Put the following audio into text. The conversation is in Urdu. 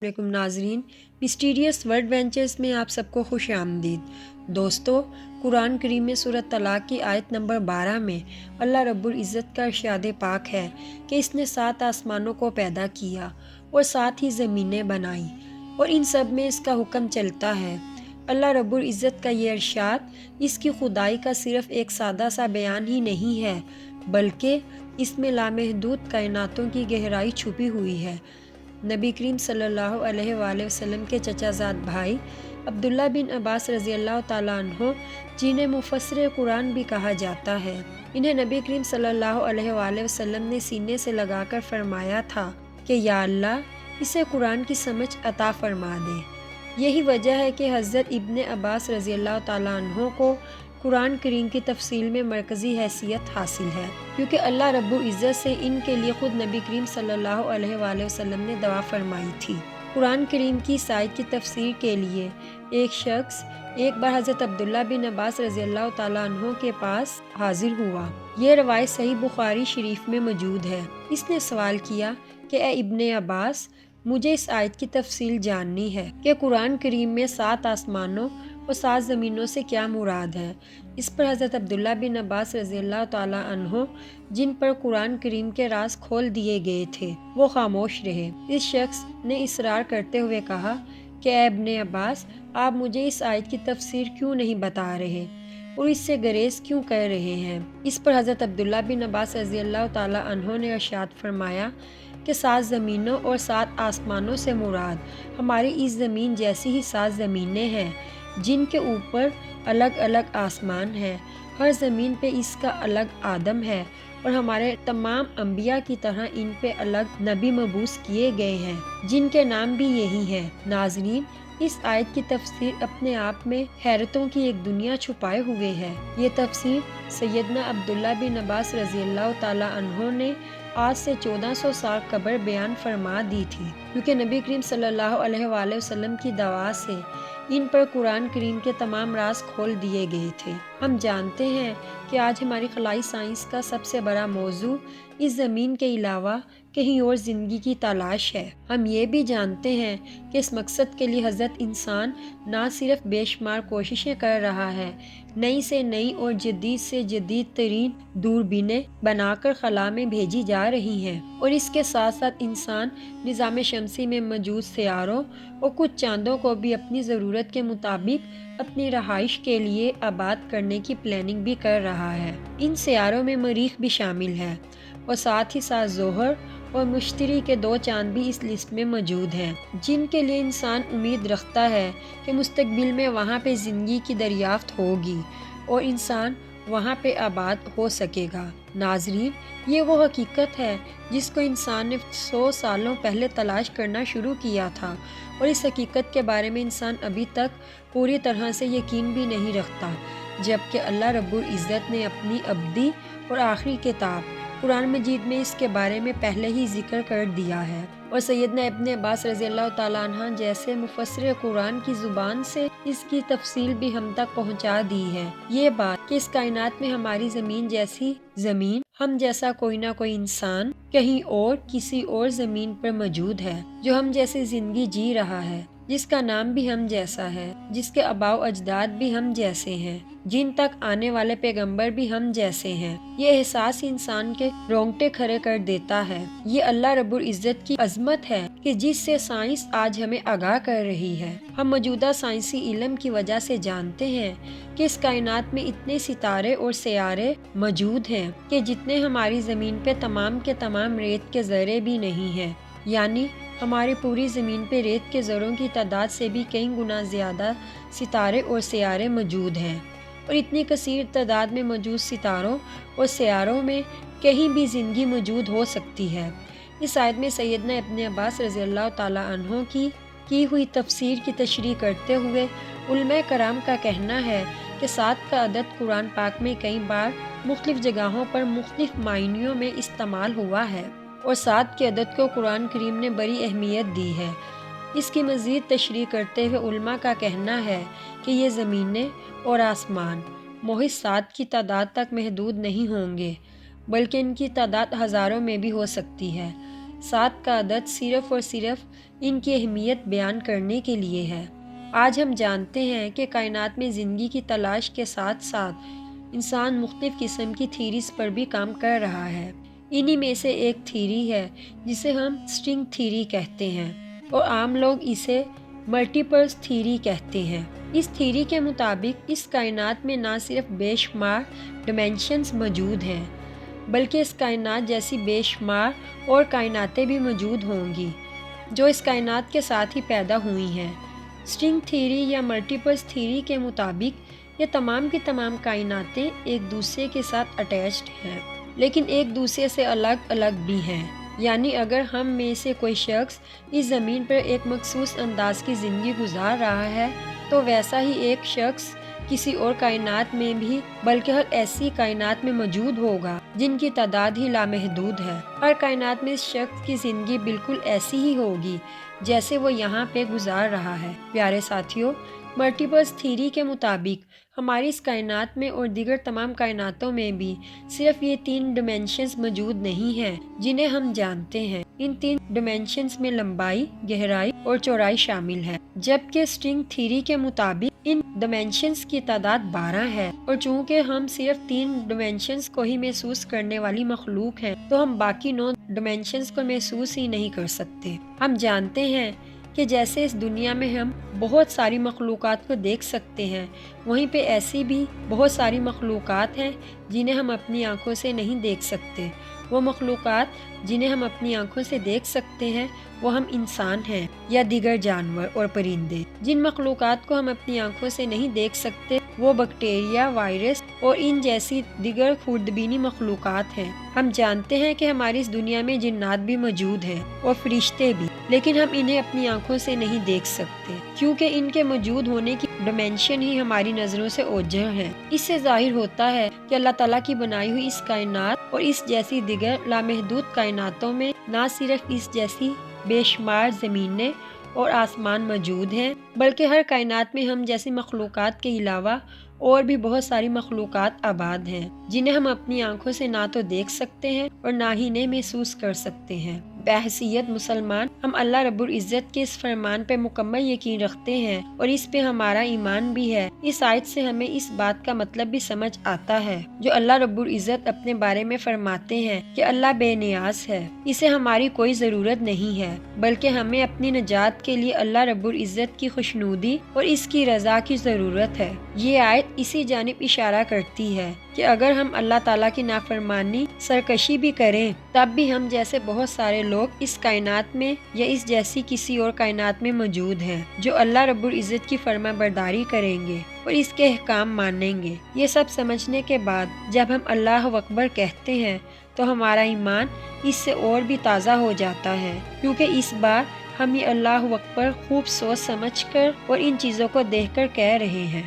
علیکم ناظرین، مسٹیریس ورڈ وینچرز میں آپ سب کو خوش آمدید۔ دوستو، قرآن کریم میں سورۃ طلاق کی آیت نمبر 12 میں اللہ رب العزت کا ارشاد پاک ہے کہ اس نے 7 آسمانوں کو پیدا کیا اور 7 ہی زمینیں بنائیں اور ان سب میں اس کا حکم چلتا ہے۔ اللہ رب العزت کا یہ ارشاد اس کی خدائی کا صرف ایک سادہ سا بیان ہی نہیں ہے، بلکہ اس میں لامحدود کائناتوں کی گہرائی چھپی ہوئی ہے۔ نبی کریم صلی اللہ علیہ وآلہ وسلم کے چچا زاد بھائی عبداللہ بن عباس رضی اللہ تعالیٰ عنہ، جنہیں مفسر قرآن بھی کہا جاتا ہے، انہیں نبی کریم صلی اللہ علیہ وآلہ وسلم نے سینے سے لگا کر فرمایا تھا کہ یا اللہ اسے قرآن کی سمجھ عطا فرما دے۔ یہی وجہ ہے کہ حضرت ابن عباس رضی اللہ تعالیٰ عنہ کو قرآن کریم کی تفصیل میں مرکزی حیثیت حاصل ہے، کیونکہ اللہ رب العزت سے ان کے لیے خود نبی کریم صلی اللہ علیہ وآلہ وسلم نے دعا فرمائی تھی۔ قرآن کریم کی اس آیت کی تفسیر کے لیے ایک شخص ایک بار حضرت عبداللہ بن عباس رضی اللہ تعالیٰ عنہ کے پاس حاضر ہوا۔ یہ روایت صحیح بخاری شریف میں موجود ہے۔ اس نے سوال کیا کہ اے ابن عباس، مجھے اس آیت کی تفصیل جاننی ہے کہ قرآن کریم میں 7 آسمانوں اور 7 زمینوں سے کیا مراد ہے۔ اس پر حضرت عبداللہ بن عباس رضی اللہ تعالیٰ عنہ، جن پر قرآن کریم کے راز کھول دیے گئے تھے، وہ خاموش رہے۔ اس شخص نے اصرار کرتے ہوئے کہا کہ اے ابن عباس، آپ مجھے اس آیت کی تفسیر کیوں نہیں بتا رہے اور اس سے گریز کیوں کر رہے ہیں؟ اس پر حضرت عبداللہ بن عباس رضی اللہ تعالیٰ عنہ نے ارشاد فرمایا کہ 7 زمینوں اور 7 آسمانوں سے مراد ہماری اس زمین جیسی ہی 7 زمینیں ہیں، جن کے اوپر الگ الگ آسمان ہے۔ ہر زمین پہ اس کا الگ آدم ہے اور ہمارے تمام انبیاء کی طرح ان پہ الگ نبی مبعوث کیے گئے ہیں، جن کے نام بھی یہی ہیں۔ ناظرین، اس آیت کی تفسیر اپنے آپ میں حیرتوں کی ایک دنیا چھپائے ہوئے ہے۔ یہ تفسیر سیدنا عبداللہ بن عباس رضی اللہ تعالیٰ عنہ نے آج سے 1400 سال قبل بیان فرما دی تھی، کیونکہ نبی کریم صلی اللہ علیہ وآلہ وسلم کی دعا سے ان پر قرآن کریم کے تمام راز کھول دیے گئے تھے۔ ہم جانتے ہیں کہ آج ہماری خلائی سائنس کا سب سے بڑا موضوع اس زمین کے علاوہ کہیں اور زندگی کی تلاش ہے۔ ہم یہ بھی جانتے ہیں کہ اس مقصد کے لیے حضرت انسان نہ صرف بے شمار کوششیں کر رہا ہے، نئی سے نئی اور جدید سے جدید ترین دوربینیں بنا کر خلا میں بھیجی جا رہی ہیں، اور اس کے ساتھ ساتھ انسان نظام شمسی میں موجود سیاروں اور کچھ چاندوں کو بھی اپنی ضرورت کے مطابق اپنی رہائش کے لیے آباد کرنے کی پلاننگ بھی کر رہا ہے۔ ان سیاروں میں مریخ بھی شامل ہے اور ساتھ ہی ساتھ زحل اور مشتری کے 2 چاند بھی اس لسٹ میں موجود ہیں، جن کے لیے انسان امید رکھتا ہے کہ مستقبل میں وہاں پہ زندگی کی دریافت ہوگی اور انسان وہاں پہ آباد ہو سکے گا۔ ناظرین، یہ وہ حقیقت ہے جس کو انسان نے 100 سالوں پہلے تلاش کرنا شروع کیا تھا، اور اس حقیقت کے بارے میں انسان ابھی تک پوری طرح سے یقین بھی نہیں رکھتا، جبکہ اللہ رب العزت نے اپنی ابدی اور آخری کتاب قرآن مجید میں اس کے بارے میں پہلے ہی ذکر کر دیا ہے، اور سیدنا ابن عباس رضی اللہ تعالیٰ عنہ جیسے مفسر قرآن کی زبان سے اس کی تفصیل بھی ہم تک پہنچا دی ہے۔ یہ بات کہ اس کائنات میں ہماری زمین جیسی زمین، ہم جیسا کوئی نہ کوئی انسان کہیں اور کسی اور زمین پر موجود ہے، جو ہم جیسی زندگی جی رہا ہے، جس کا نام بھی ہم جیسا ہے، جس کے آباء و اجداد بھی ہم جیسے ہیں، جن تک آنے والے پیغمبر بھی ہم جیسے ہیں، یہ احساس انسان کے رونگٹے کھڑے کر دیتا ہے۔ یہ اللہ رب العزت کی عظمت ہے کہ جس سے سائنس آج ہمیں آگاہ کر رہی ہے۔ ہم موجودہ سائنسی علم کی وجہ سے جانتے ہیں کہ اس کائنات میں اتنے ستارے اور سیارے موجود ہیں کہ جتنے ہماری زمین پہ تمام کے تمام ریت کے ذرے بھی نہیں ہیں، یعنی ہماری پوری زمین پہ ریت کے ذروں کی تعداد سے بھی کئی گنا زیادہ ستارے اور سیارے موجود ہیں، اور اتنی کثیر تعداد میں موجود ستاروں اور سیاروں میں کہیں بھی زندگی موجود ہو سکتی ہے۔ اس آیت میں سیدنا ابن عباس رضی اللہ تعالیٰ عنہ کی ہوئی تفسیر کی تشریح کرتے ہوئے علماء کرام کا کہنا ہے کہ 7 کا عدد قرآن پاک میں کئی بار مختلف جگہوں پر مختلف معنیوں میں استعمال ہوا ہے، اور 7 کے عدد کو قرآن کریم نے بڑی اہمیت دی ہے۔ اس کی مزید تشریح کرتے ہوئے علماء کا کہنا ہے کہ یہ زمینیں اور آسمان محض 7 کی تعداد تک محدود نہیں ہوں گے، بلکہ ان کی تعداد ہزاروں میں بھی ہو سکتی ہے۔ 7 کا عدد صرف اور صرف ان کی اہمیت بیان کرنے کے لیے ہے۔ آج ہم جانتے ہیں کہ کائنات میں زندگی کی تلاش کے ساتھ ساتھ انسان مختلف قسم کی تھیریز پر بھی کام کر رہا ہے۔ انہی میں سے ایک تھیری ہے جسے ہم سٹرنگ تھیری کہتے ہیں اور عام لوگ اسے ملٹیپلز تھیری کہتے ہیں۔ اس تھیری کے مطابق اس کائنات میں نہ صرف بے شمار ڈیمینشنز موجود ہیں بلکہ اس کائنات جیسی بے شمار اور کائناتیں بھی موجود ہوں گی جو اس کائنات کے ساتھ ہی پیدا ہوئی ہیں۔ سٹرنگ تھیری یا ملٹیپلز تھیری کے مطابق یہ تمام کی تمام کائناتیں ایک دوسرے کے ساتھ اٹیچڈ ہیں لیکن ایک دوسرے سے الگ الگ بھی ہیں۔ یعنی اگر ہم میں سے کوئی شخص اس زمین پر ایک مخصوص انداز کی زندگی گزار رہا ہے تو ویسا ہی ایک شخص کسی اور کائنات میں بھی بلکہ ہر ایسی کائنات میں موجود ہوگا جن کی تعداد ہی لامحدود ہے۔ ہر کائنات میں اس شخص کی زندگی بالکل ایسی ہی ہوگی جیسے وہ یہاں پہ گزار رہا ہے۔ پیارے ساتھیوں، ملٹیپلز تھیری کے مطابق ہماری اس کائنات میں اور دیگر تمام کائناتوں میں بھی صرف یہ 3 ڈیمینشنز موجود نہیں ہیں جنہیں ہم جانتے ہیں۔ ان 3 ڈیمینشنز میں لمبائی، گہرائی اور چوڑائی شامل ہے، جبکہ سٹرنگ تھیری کے مطابق ان ڈیمینشنز کی تعداد 12 ہے اور چونکہ ہم صرف 3 ڈیمینشنز کو ہی محسوس کرنے والی مخلوق ہیں تو ہم باقی 9 ڈیمینشنز کو محسوس ہی نہیں کر سکتے۔ ہم جانتے ہیں کہ جیسے اس دنیا میں ہم بہت ساری مخلوقات کو دیکھ سکتے ہیں وہیں پہ ایسی بھی بہت ساری مخلوقات ہیں جنہیں ہم اپنی آنکھوں سے نہیں دیکھ سکتے۔ وہ مخلوقات جنہیں ہم اپنی آنکھوں سے دیکھ سکتے ہیں وہ ہم انسان ہیں یا دیگر جانور اور پرندے۔ جن مخلوقات کو ہم اپنی آنکھوں سے نہیں دیکھ سکتے وہ بیکٹیریا، وائرس اور ان جیسی دیگر خوردبینی مخلوقات ہیں۔ ہم جانتے ہیں کہ ہماری اس دنیا میں جنات بھی موجود ہیں اور فرشتے بھی، لیکن ہم انہیں اپنی آنکھوں سے نہیں دیکھ سکتے کیونکہ ان کے موجود ہونے کی ڈیمینشن ہی ہماری نظروں سے اوجھل ہے۔ اس سے ظاہر ہوتا ہے کہ اللہ تعالیٰ کی بنائی ہوئی اس کائنات اور اس جیسی دیگر لامحدود کائناتوں میں نہ صرف اس جیسی بے شمار زمینیں اور آسمان موجود ہیں بلکہ ہر کائنات میں ہم جیسی مخلوقات کے علاوہ اور بھی بہت ساری مخلوقات آباد ہیں جنہیں ہم اپنی آنکھوں سے نہ تو دیکھ سکتے ہیں اور نہ ہی انہیں محسوس کر سکتے ہیں۔ بحیثیت مسلمان ہم اللہ رب العزت کے اس فرمان پہ مکمل یقین رکھتے ہیں اور اس پہ ہمارا ایمان بھی ہے۔ اس آیت سے ہمیں اس بات کا مطلب بھی سمجھ آتا ہے جو اللہ رب العزت اپنے بارے میں فرماتے ہیں کہ اللہ بے نیاز ہے، اسے ہماری کوئی ضرورت نہیں ہے بلکہ ہمیں اپنی نجات کے لیے اللہ رب العزت کی خوشنودی اور اس کی رضا کی ضرورت ہے۔ یہ آیت اسی جانب اشارہ کرتی ہے کہ اگر ہم اللہ تعالیٰ کی نافرمانی سرکشی بھی کریں تب بھی ہم جیسے بہت سارے لوگ اس کائنات میں یا اس جیسی کسی اور کائنات میں موجود ہیں جو اللہ رب العزت کی فرما برداری کریں گے اور اس کے احکام مانیں گے۔ یہ سب سمجھنے کے بعد جب ہم اللہ اکبر کہتے ہیں تو ہمارا ایمان اس سے اور بھی تازہ ہو جاتا ہے کیونکہ اس بار ہم یہ اللہ اکبر خوب سوچ سمجھ کر اور ان چیزوں کو دیکھ کر کہہ رہے ہیں۔